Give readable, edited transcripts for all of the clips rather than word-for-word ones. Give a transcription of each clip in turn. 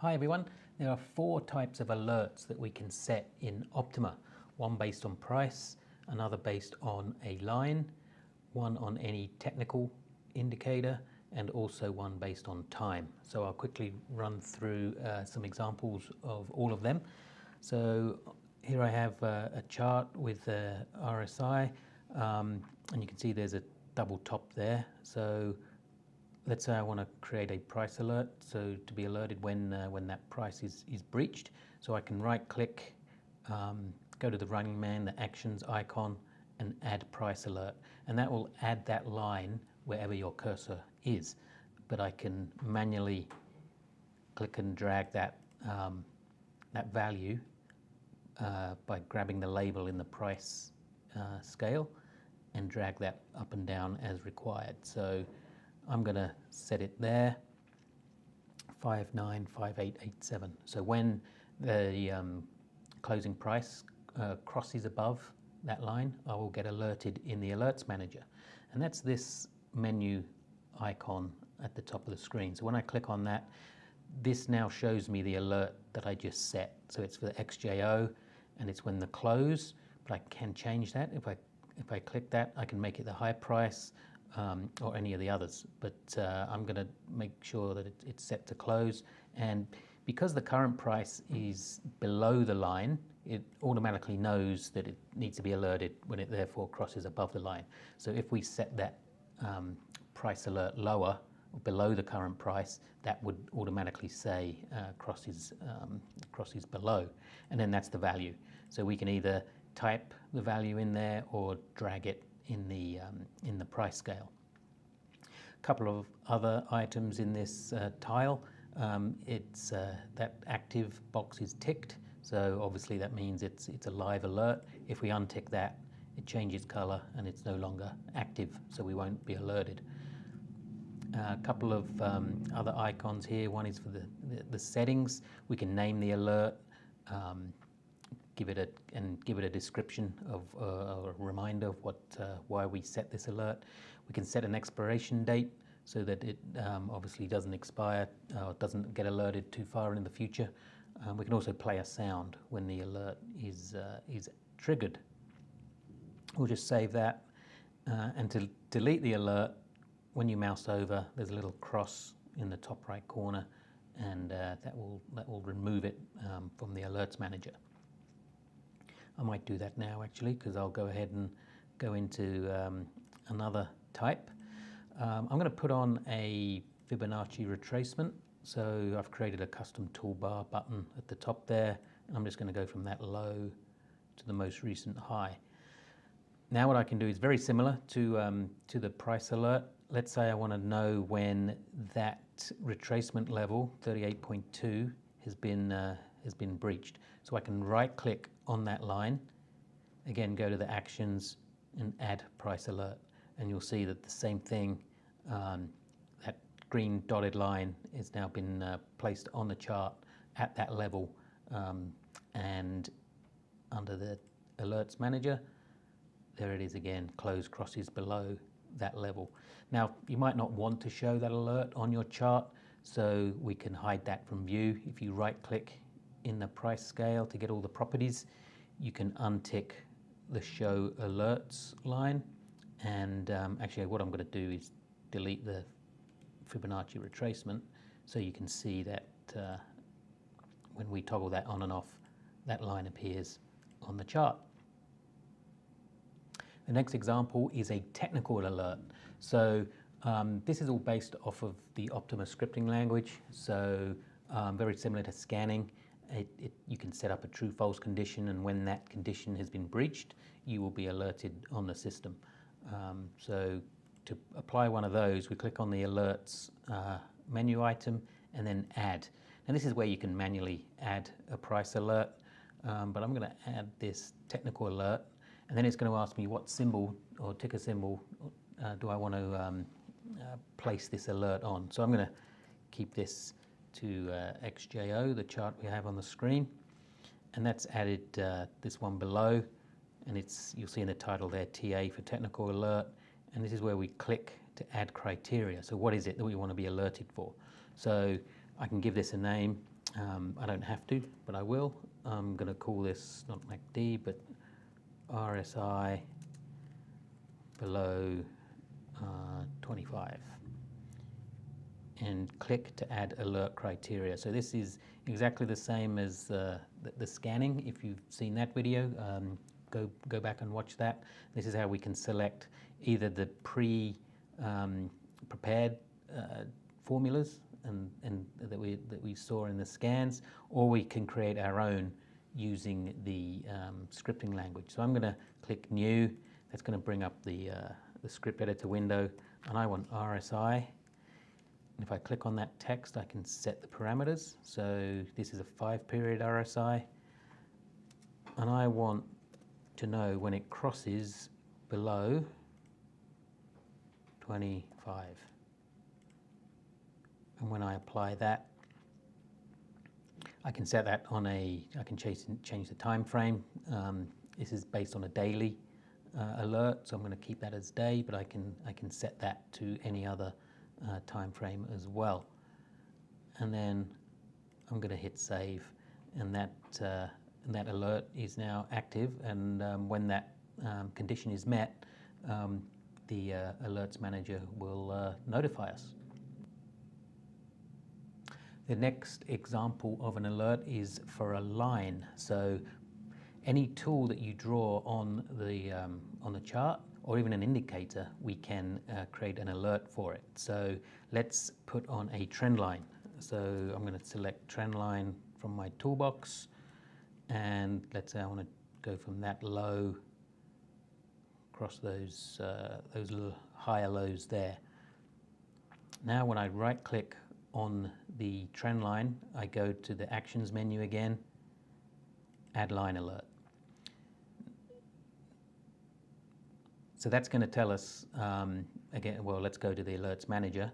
Hi everyone, there are 4 types of alerts that we can set in Optuma. One based on price, another based on a line, one on any technical indicator, and also one based on time. So I'll quickly run through some examples of all of them. So here I have a chart with RSI, and you can see there's a double top there. So let's say I want to create a price alert, so to be alerted when that price is breached. So I can right click, go to the running man, the actions icon, and add price alert. And that will add that line wherever your cursor is. But I can manually click and drag that, that value by grabbing the label in the price scale and drag that up and down as required. So I'm going to set it there, 595887. So when the closing price crosses above that line, I will get alerted in the Alerts Manager. And that's this menu icon at the top of the screen. So when I click on that, this now shows me the alert that I just set. So it's for the XJO, and it's when the close, but I can change that. If I click that, I can make it the high price, or any of the others, but I'm going to make sure that it's set to close. And because the current price is below the line, it automatically knows that it needs to be alerted when it therefore crosses above the line. So if we set that price alert lower or below the current price, that would automatically say crosses below, and then that's the value. So we can either type the value in there or drag it in the price scale. A couple of other items in this tile. It's that active box is ticked, so obviously that means it's a live alert. If we untick that, it changes color and it's no longer active, so we won't be alerted. A couple of other icons here. One is for the settings. We can name the alert, give it a description of a reminder of why we set this alert. We can set an expiration date so that it obviously doesn't expire or doesn't get alerted too far in the future. We can also play a sound when the alert is triggered. We'll just save that, and to delete the alert, when you mouse over, there's a little cross in the top right corner, and that will remove it from the Alerts Manager. I might do that now actually, because I'll go ahead and go into another type. I'm going to put on a Fibonacci Retracement. So I've created a custom toolbar button at the top there. I'm just going to go from that low to the most recent high. Now what I can do is very similar to the price alert. Let's say I want to know when that retracement level, 38.2, has been breached. So I can right click on that line, again go to the actions and add price alert, and you'll see that the same thing, that green dotted line has now been placed on the chart at that level, and under the Alerts Manager, there it is again, close crosses below that level. Now you might not want to show that alert on your chart, so we can hide that from view. If you right click in the price scale to get all the properties, you can untick the show alerts line, and actually what I'm going to do is delete the Fibonacci retracement so you can see that when we toggle that on and off, that line appears on the chart. The next example is a technical alert. So this is all based off of the Optuma scripting language, so very similar to scanning. You can set up a true-false condition, and when that condition has been breached, you will be alerted on the system. So to apply one of those, we click on the Alerts menu item and then Add. And this is where you can manually add a price alert, but I'm going to add this technical alert, and then it's going to ask me what symbol or ticker symbol do I want to place this alert on. So I'm going to keep this to XJO, the chart we have on the screen, and that's added this one below, and you'll see in the title there, TA for technical alert, and this is where we click to add criteria. So what is it that we want to be alerted for? So I can give this a name. I don't have to, but I will. I'm going to call this not MACD, but RSI below 25. And click to add alert criteria. So this is exactly the same as the scanning. If you've seen that video, go back and watch that. This is how we can select either the prepared formulas and that we saw in the scans, or we can create our own using the scripting language. So I'm going to click New. That's going to bring up the script editor window, and I want RSI. And if I click on that text, I can set the parameters. So this is a 5-period RSI, and I want to know when it crosses below 25. And when I apply that, I can set that on I can change the time frame. This is based on a daily alert, so I'm going to keep that as day, but I can set that to any other time frame as well. And then I'm going to hit save, and that alert is now active, and when that condition is met, the alerts manager will notify us. The next example of an alert is for a line. So any tool that you draw on the chart, or even an indicator, we can create an alert for it. So let's put on a trend line. So I'm going to select trend line from my toolbox, and let's say I want to go from that low across those little higher lows there. Now when I right click on the trend line, I go to the actions menu again, add line alert. So that's going to tell us, again, well, let's go to the alerts manager.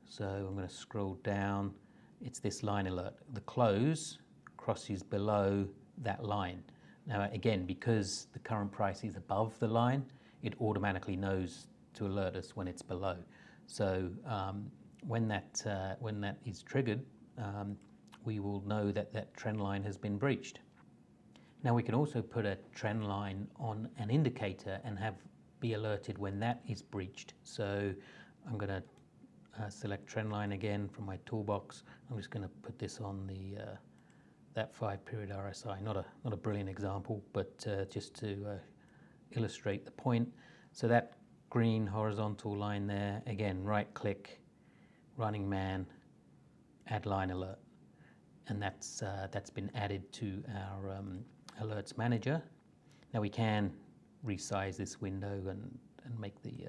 So I'm going to scroll down. It's this line alert. The close crosses below that line. Now, again, because the current price is above the line, it automatically knows to alert us when it's below. So when that is triggered, we will know that that trend line has been breached. Now, we can also put a trend line on an indicator and be alerted when that is breached. So I'm going to select trend line again from my toolbox. I'm just going to put this on that 5-period RSI. Not a brilliant example, but just to illustrate the point. So that green horizontal line there, again, right click, running man, add line alert, and that's been added to our alerts manager. Now we can resize this window and make the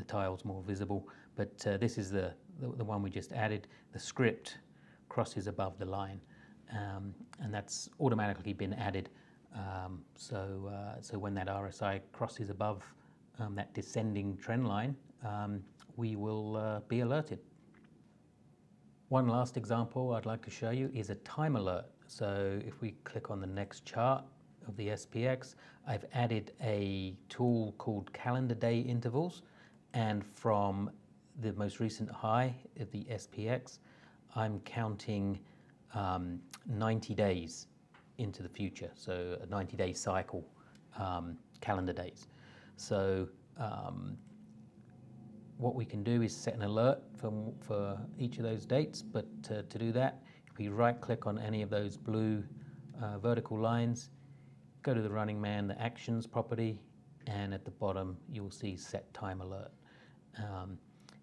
tiles more visible, but this is the one we just added. The script crosses above the line, and that's automatically been added. So when that RSI crosses above that descending trend line, we will be alerted. One last example I'd like to show you is a time alert. So if we click on the next chart of the SPX, I've added a tool called calendar day intervals, and from the most recent high of the SPX, I'm counting 90 days into the future, so a 90-day cycle, calendar days. So what we can do is set an alert for each of those dates, but to do that, if we right click on any of those blue vertical lines, go to the running man, the actions property, and at the bottom you will see set time alert.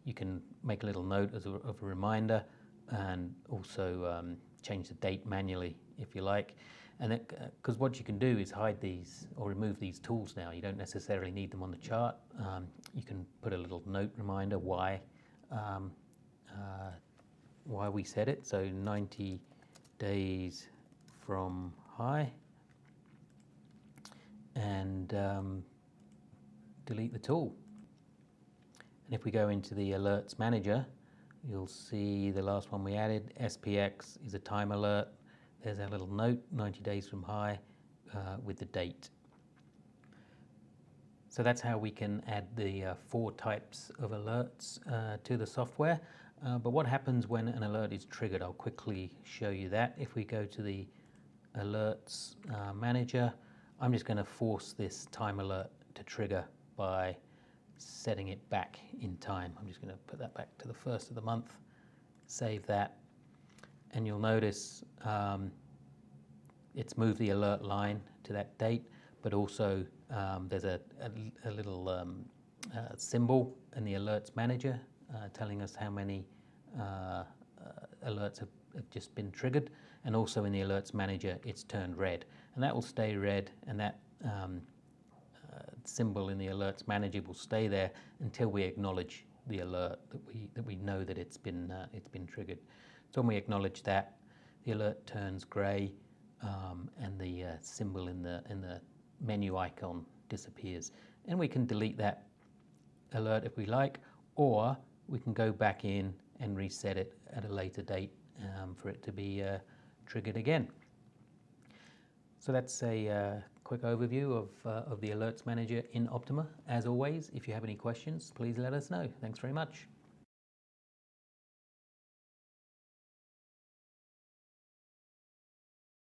You can make a little note of a reminder, and also change the date manually if you like. And because what you can do is hide these or remove these tools now. You don't necessarily need them on the chart. You can put a little note reminder why we set it. So 90 days from high, and delete the tool. And if we go into the alerts manager, you'll see the last one we added, SPX, is a time alert. There's our little note, 90 days from high, with the date. So that's how we can add the 4 types of alerts to the software. But what happens when an alert is triggered? I'll quickly show you that. If we go to the alerts manager, I'm just going to force this time alert to trigger by setting it back in time. I'm just going to put that back to the 1st of the month, save that, and you'll notice it's moved the alert line to that date, but also there's a little symbol in the alerts manager telling us how many alerts have just been triggered, and also in the alerts manager it's turned red, and that will stay red, and that symbol in the alerts manager will stay there until we acknowledge the alert, that we know that it's been triggered. So when we acknowledge that, the alert turns grey, and the symbol in the menu icon disappears, and we can delete that alert if we like, or we can go back in and reset it at a later date for it to be triggered again. So that's a quick overview of the Alerts Manager in Optuma. As always, if you have any questions, please let us know. Thanks very much.